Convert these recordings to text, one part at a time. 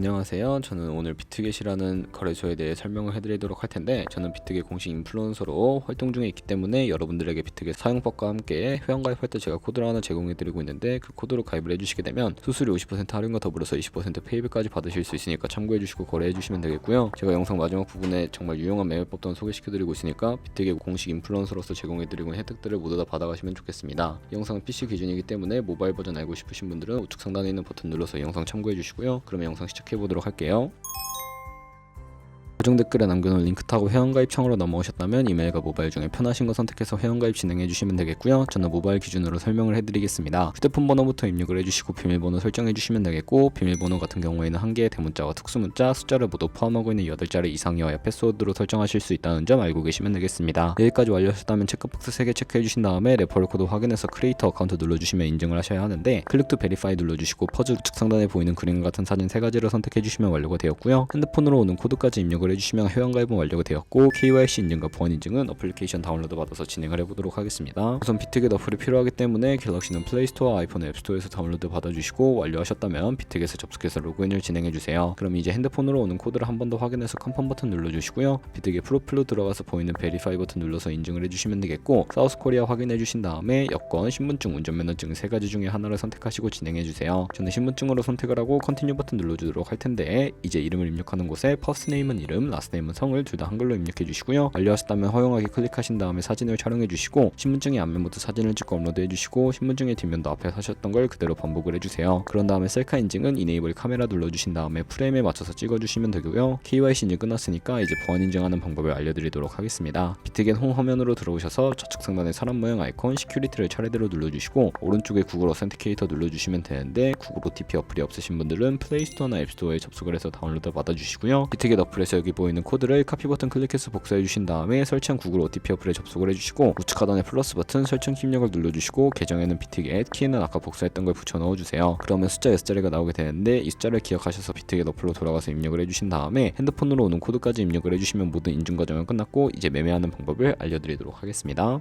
안녕하세요. 저는 오늘 비트겟이라는 거래소에 대해 설명을 해드리도록 할 텐데, 저는 비트겟 공식 인플루언서로 활동 중에 있기 때문에 여러분들에게 비트겟 사용법과 함께 회원가입할 때 제가 코드를 하나 제공해드리고 있는데, 그 코드로 가입을 해주시게 되면 수수료 50% 할인과 더불어서 20% 페이백까지 받으실 수 있으니까 참고해주시고 거래해주시면 되겠고요. 제가 영상 마지막 부분에 정말 유용한 매매법 또한 소개시켜드리고 있으니까 비트겟 공식 인플루언서로서 제공해드리고 있는 혜택들을 모두 다 받아가시면 좋겠습니다. 이 영상은 PC 기준이기 때문에 모바일 버전 알고 싶으신 분들은 우측 상단에 있는 버튼 눌러서 이 영상 참고해주시고요. 그러면 영상 시작해보도록 할게요. 고정 댓글에 남겨놓은 링크 타고 회원가입 창으로 넘어오셨다면 이메일과 모바일 중에 편하신 거 선택해서 회원가입 진행해주시면 되겠고요. 저는 모바일 기준으로 설명을 해드리겠습니다. 휴대폰 번호부터 입력을 해주시고 비밀번호 설정해주시면 되겠고, 비밀번호 같은 경우에는 한 개의 대문자와 특수문자, 숫자를 모두 포함하고 있는 8자리 이상이어야 패스워드로 설정하실 수 있다는 점 알고 계시면 되겠습니다. 여기까지 완료하셨다면 체크박스 3개 체크해주신 다음에 레퍼럴 코드 확인해서 크리에이터 어카운트 눌러주시면 인증을 하셔야 하는데, 클릭 투 베리파이 눌러주시고 퍼즐 우측 상단에 보이는 그림과 같은 사진 3가지를 선택해주시면 완료가 되었고요. 핸드폰으로 오는 코드까지 입력을 해주시면 회원가입은 완료가 되었고, KYC 인증과 보안 인증은 어플리케이션 다운로드 받아서 진행을 해보도록 하겠습니다. 우선 비트겟 어플이 필요하기 때문에 갤럭시는 플레이스토어와 아이폰 앱스토어에서 다운로드 받아주시고, 완료하셨다면 비트겟에 접속해서 로그인을 진행해주세요. 그럼 이제 핸드폰으로 오는 코드를 한 번 더 확인해서 컨펌 버튼 눌러주시고요. 비트겟 프로필로 들어가서 보이는 베리파이 버튼 눌러서 인증을 해주시면 되겠고, 사우스코리아 확인해주신 다음에 여권, 신분증, 운전면허증 3가지 중에 하나를 선택하시고 진행해주세요. 저는 신분증으로 선택을 하고 컨티뉴 버튼 눌러주도록 할 텐데, 이제 이름을 입력하는 곳에 퍼스트네임은 이름, 라스트네임은 성을 둘 다 한글로 입력해 주시고요. 완료하셨다면 허용하기 클릭하신 다음에 사진을 촬영해 주시고, 신분증의 앞면부터 사진을 찍고 업로드해 주시고, 신분증의 뒷면도 앞에 하셨던 걸 그대로 반복을 해주세요. 그런 다음에 셀카 인증은 이네이블 카메라 눌러주신 다음에 프레임에 맞춰서 찍어주시면 되고요. KYC 인증 끝났으니까 이제 보안 인증하는 방법을 알려드리도록 하겠습니다. 비트겟 홈 화면으로 들어오셔서 좌측 상단에 사람 모양 아이콘 시큐리티를 차례대로 눌러주시고, 오른쪽에 구글 어센티케이터 눌러주시면 되는데, 구글 OTP 어플이 없으신 분들은 플레이스토어나 앱스토어에 접속을 해서 다운로드 받아주시고요. 비트겟 어플에서 여기 보이는 코드를 카피 버튼 클릭해서 복사해 주신 다음에 설치한 구글 OTP 어플에 접속을 해주시고, 우측 하단에 플러스 버튼 설정 키 입력을 눌러주시고, 계정에는 비트겟, 키는 아까 복사했던 걸 붙여 넣어주세요. 그러면 숫자 6자리가 나오게 되는데, 이 숫자를 기억하셔서 비트겟 어플로 돌아가서 입력을 해주신 다음에 핸드폰으로 오는 코드까지 입력을 해주시면 모든 인증 과정은 끝났고, 이제 매매하는 방법을 알려드리도록 하겠습니다.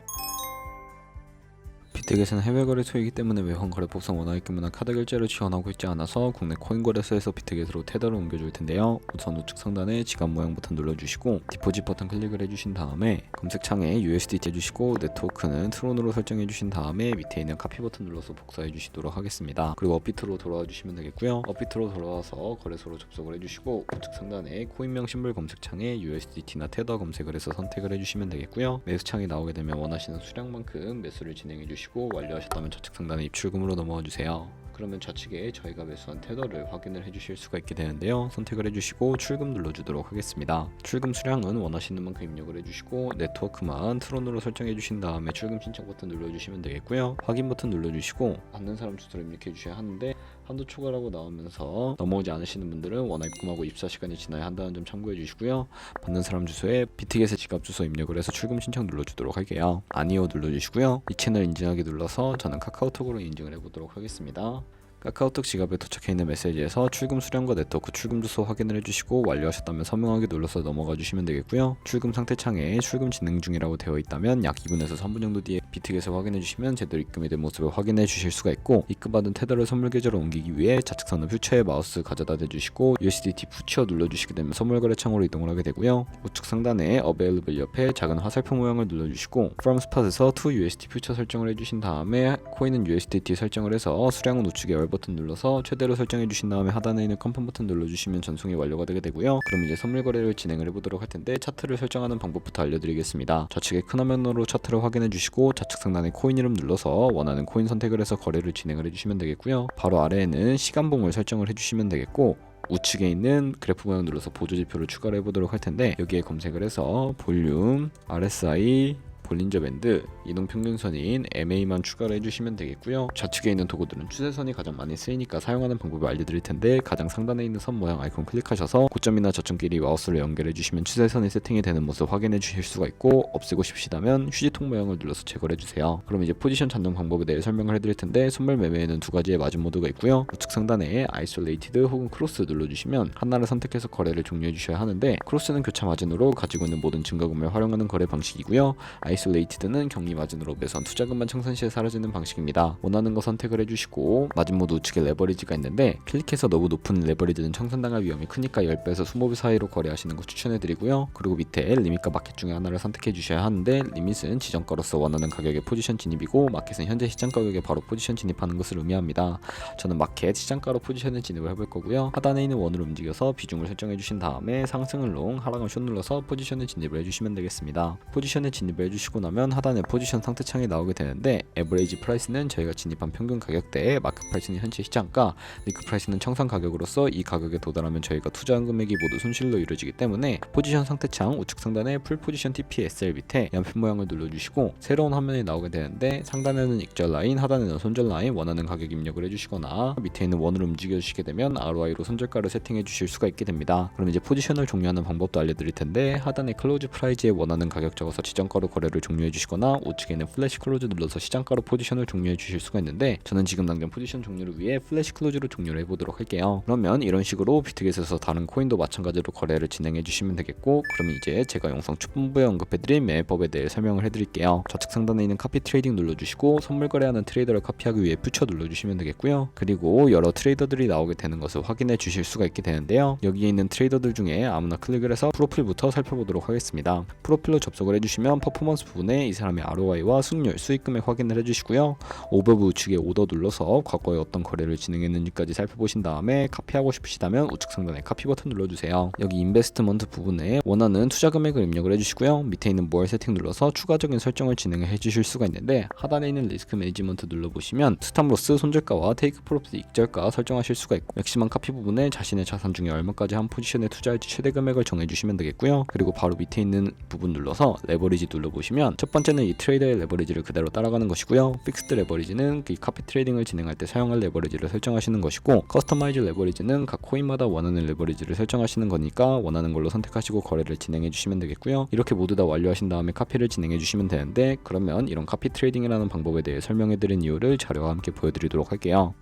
비트겟은 해외 거래소이기 때문에 외환 거래법상 원화입금이나 카드 결제를 지원하고 있지 않아서 국내 코인 거래소에서 비트겟으로 테더를 옮겨줄 텐데요. 우선 우측 상단에 지갑 모양 버튼 눌러주시고, 디포짓 버튼 클릭을 해주신 다음에 검색창에 USDT 해주시고, 네트워크는 트론으로 설정해주신 다음에 밑에 있는 카피 버튼 눌러서 복사해주시도록 하겠습니다. 그리고 업비트로 돌아와 주시면 되겠고요. 업비트로 돌아와서 거래소로 접속을 해주시고, 우측 상단에 코인명 심볼 검색창에 USDT나 테더 검색을 해서 선택을 해주시면 되겠고요. 매수창이 나오게 되면 원하시는 수량만큼 매수를 진행해주시고, 완료하셨다면 좌측 상단에 입출금으로 넘어와 주세요. 그러면 좌측에 저희가 매수한 테더를 확인을 해주실 수가 있게 되는데요. 선택을 해주시고 출금 눌러주도록 하겠습니다. 출금 수량은 원하시는 만큼 입력을 해주시고, 네트워크만 트론으로 설정해 주신 다음에 출금 신청 버튼 눌러주시면 되겠고요. 확인 버튼 눌러주시고 받는 사람 주소를 입력해 주셔야 하는데, 한도 초과라고 나오면서 넘어오지 않으시는 분들은 원화 입금하고 입사 시간이 지나야 한다는 점 참고해 주시고요. 받는 사람 주소에 비트겟의 지갑 주소 입력을 해서 출금 신청 눌러주도록 할게요. 아니요 눌러주시고요. 이 채널 인증하기 눌러서 저는 카카오톡으로 인증을 해보도록 하겠습니다. 카카오톡 지갑에 도착해 있는 메시지에서 출금 수량과 네트워크 출금 주소 확인을 해주시고, 완료하셨다면 서명하기 눌러서 넘어가 주시면 되겠고요. 출금 상태 창에 출금 진행 중이라고 되어 있다면 약 2분에서 3분 정도 뒤에 비트겟을 확인해 주시면 제대로 입금이 된 모습을 확인해 주실 수가 있고, 입금받은 테더를 선물 계좌로 옮기기 위해 좌측 상단 퓨처에 마우스 가져다 대주시고 USDT 퓨처 눌러주시게 되면 선물 거래 창으로 이동을 하게 되고요. 우측 상단에 Available 옆에 작은 화살표 모양을 눌러주시고, From Spot에서 To USD 퓨처 설정을 해주신 다음에 코인은 USDT 설정을 해서 수량은 우측에 버튼 눌러서 최대로 설정해 주신 다음에 하단에 있는 컨펌 버튼 눌러주시면 전송이 완료가 되게 되고요. 그럼 이제 선물 거래를 진행을 해보도록 할 텐데, 차트를 설정하는 방법부터 알려드리겠습니다. 좌측에 큰 화면으로 차트를 확인해 주시고, 좌측 상단에 코인 이름 눌러서 원하는 코인 선택을 해서 거래를 진행을 해주시면 되겠고요. 바로 아래에는 시간봉을 설정을 해주시면 되겠고, 우측에 있는 그래프 모양 눌러서 보조지표를 추가를 해보도록 할 텐데, 여기에 검색을 해서 볼륨, RSI, 볼린저 밴드, 이동평균선인 MA만 추가를 해주시면 되겠고요. 좌측에 있는 도구들은 추세선이 가장 많이 쓰이니까 사용하는 방법을 알려드릴 텐데, 가장 상단에 있는 선 모양 아이콘 클릭하셔서 고점이나 저점끼리 마우스를 연결해 주시면 추세선이 세팅이 되는 모습 확인해 주실 수가 있고, 없애고 싶으시다면 휴지통 모양을 눌러서 제거를 해주세요. 그럼 이제 포지션 잡는 방법에 대해 설명을 해드릴 텐데, 손절 매매에는 2가지의 마진 모드가 있고요. 우측 상단에 아이솔레이티드 혹은 크로스 눌러주시면 하나를 선택해서 거래를 종료해 주셔야 하는데, 크로스는 교차 마진으로 가지고 있는 모든 증가금을 활용하는 거래 방식이고요. 아이솔레이티드는 격리 마진으로 매수한 투자금만 청산 시에 사라지는 방식입니다. 원하는 거 선택을 해주시고 마진 모드 우측에 레버리지가 있는데 클릭해서 너무 높은 레버리지는 청산당할 위험이 크니까 10배에서 20배 사이로 거래하시는 거 추천해드리고요. 그리고 밑에 리밋과 마켓 중에 하나를 선택해 주셔야 하는데 리밋은 지정가로서 원하는 가격의 포지션 진입이고 마켓은 현재 시장 가격에 바로 포지션 진입하는 것을 의미합니다. 저는 마켓 시장가로 포지션을 진입을 해볼 거고요. 하단에 있는 원을 움직여서 비중을 설정해 주신 다음에 상승을 롱, 하락을 숏 눌러서 포지션을 진입을 해주시면 되겠습니다. 포지션을 진입을 해주시고 나면 하단에 포지션 상태창이 나오게 되는데 에버리지 프라이스는 저희가 진입한 평균 가격대에, 마크 프라이스는 현재 시장가, 리크 프라이스는 청산 가격으로서 이 가격에 도달하면 저희가 투자한 금액이 모두 손실로 이루어지기 때문에 포지션 상태창 우측 상단에 풀 포지션 TPSL 밑에 연필 모양을 눌러주시고 새로운 화면이 나오게 되는데 상단에는 익절 라인, 하단에는 손절 라인, 원하는 가격 입력을 해주시거나 밑에 있는 원을 움직여 주시게 되면 ROI로 손절가를 세팅해 주실 수가 있게 됩니다. 그럼 이제 포지션을 종료하는 방법도 알려드릴 텐데 하단에 클로즈 프라이즈에 원하는 가격 적어서 지정가로 거래를 종료해 주시거나 우측에 있는 플래시 클로즈 눌러서 시장가로 포지션을 종료해 주실 수가 있는데 저는 지금 당장 포지션 종료를 위해 플래시 클로즈로 종료를 해보도록 할게요. 그러면 이런 식으로 비트겟에서 다른 코인도 마찬가지로 거래를 진행해 주시면 되겠고, 그러면 이제 제가 영상 초반부에 언급해드린 매매법에 대해 설명을 해드릴게요. 좌측 상단에 있는 카피 트레이딩 눌러주시고 선물 거래하는 트레이더를 카피하기 위해 퓨처 눌러주시면 되겠고요. 그리고 여러 트레이더들이 나오게 되는 것을 확인해 주실 수가 있게 되는데요. 여기에 있는 트레이더들 중에 아무나 클릭을 해서 프로필부터 살펴보도록 하겠습니다. 프로필로 접속을 해주시면 퍼포먼스 부분에 이 사람의 ROI와 승률, 수익금액 확인을 해주시고요. 오버뷰 우측에 오더 눌러서 과거에 어떤 거래를 진행했는지까지 살펴보신 다음에 카피하고 싶으시다면 우측 상단에 카피 버튼 눌러주세요. 여기 인베스트먼트 부분에 원하는 투자 금액을 입력을 해주시고요. 밑에 있는 more 세팅 눌러서 추가적인 설정을 진행을 해주실 수가 있는데 하단에 있는 리스크 매니지먼트 눌러보시면 스탑로스, 손절가와 테이크 프로핏 익절가 설정하실 수가 있고 맥시멈 카피 부분에 자신의 자산 중에 얼마까지 한 포지션에 투자할지 최대 금액을 정해주시면 되겠고요. 그리고 바로 밑에 있는 부분 눌러서 레버리지 눌러보시면 첫 번째는 이 트레이더의 레버리지를 그대로 따라가는 것이고요. 픽스드 레버리지는 이 카피 트레이딩을 진행할 때 사용할 레버리지를 설정하시는 것이고, 커스터마이즈 레버리지는 각 코인마다 원하는 레버리지를 설정하시는 거니까 원하는 걸로 선택하시고 거래를 진행해 주시면 되겠고요. 이렇게 모두 다 완료하신 다음에 카피를 진행해 주시면 되는데, 그러면 이런 카피 트레이딩이라는 방법에 대해 설명해 드린 이유를 자료와 함께 보여드리도록 할게요.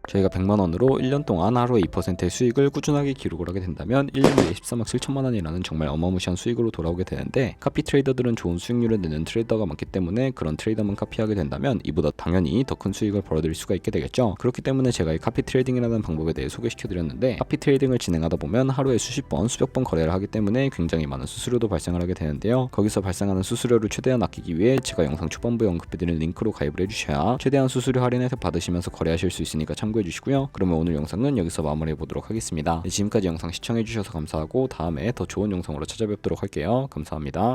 저희가 100만원으로 1년 동안 하루에 2%의 수익을 꾸준하게 기록을 하게 된다면 1년 뒤에 13억 7천만원이라는 정말 어마무시한 수익으로 돌아오게 되는데, 카피 트레이더들은 좋은 수익률을 내는 트레이더가 많기 때문에 그런 트레이더만 카피하게 된다면 이보다 당연히 더 큰 수익을 벌어들일 수가 있게 되겠죠. 그렇기 때문에 제가 이 카피 트레이딩이라는 방법에 대해 소개시켜드렸는데, 카피 트레이딩을 진행하다 보면 하루에 수십 번, 수백 번 거래를 하기 때문에 굉장히 많은 수수료도 발생을 하게 되는데요. 거기서 발생하는 수수료를 최대한 아끼기 위해 제가 영상 초반부에 언급해드린 링크로 가입을 해주셔야 최대한 수수료 할인 혜택 받으시면서 거래하실 수 있으니까 참고해 주시고요. 그러면 오늘 영상은 여기서 마무리해 보도록 하겠습니다. 지금까지 영상 시청해 주셔서 감사하고 다음에 더 좋은 영상으로 찾아뵙도록 할게요. 감사합니다.